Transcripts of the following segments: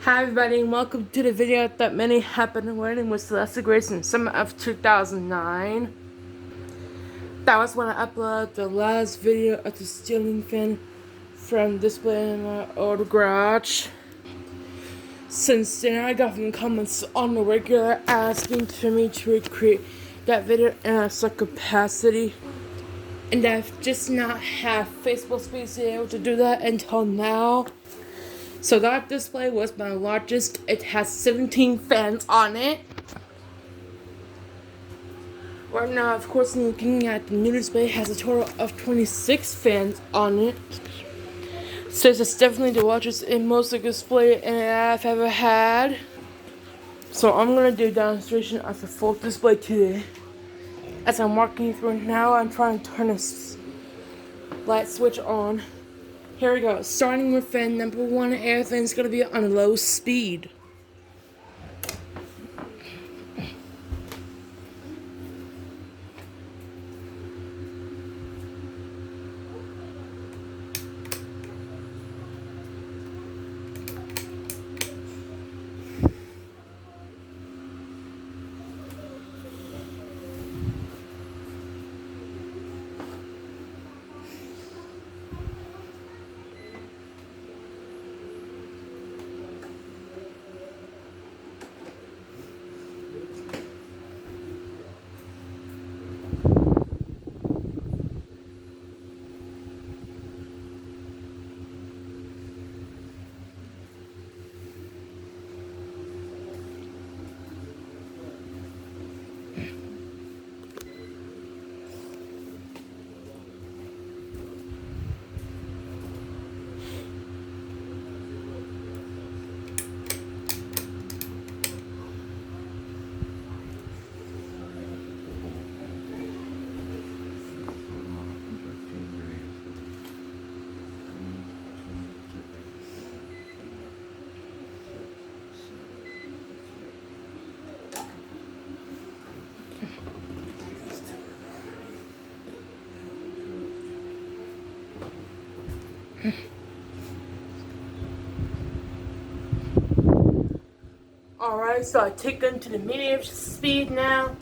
Hi everybody and welcome to the video that many happened wedding with Celeste Grace in summer of 2009. That was when I uploaded the last video of the ceiling fan from display in my old garage. Since then I got some comments on the regular asking for me to recreate that video in a such capacity. And I've just not had Facebook space to be able to do that until now. So that display was my largest. It has 17 fans on it. Right now, of course, I'm looking at the new display. It has a total of 26 fans on it. So it's definitely the largest and most display I've ever had. So I'm going to do a demonstration of the full display today. As I'm walking through now, I'm trying to turn this light switch on. Here we go. Starting with fan number 1, everything's going to be on low speed. Alright, so I take them to the medium speed now.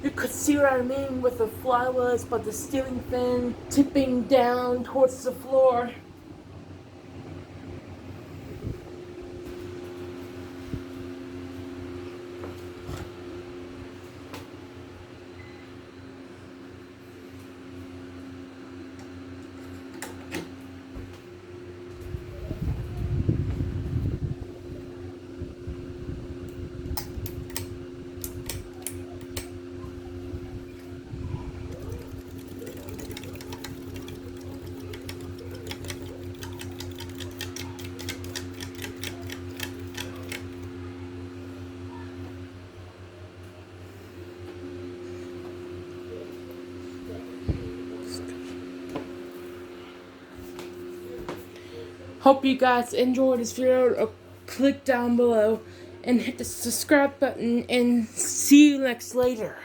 You could see what I mean with the flywheels, but the ceiling fan tipping down towards the floor. Hope you guys enjoyed this video. Click down below and hit the subscribe button and see you next later.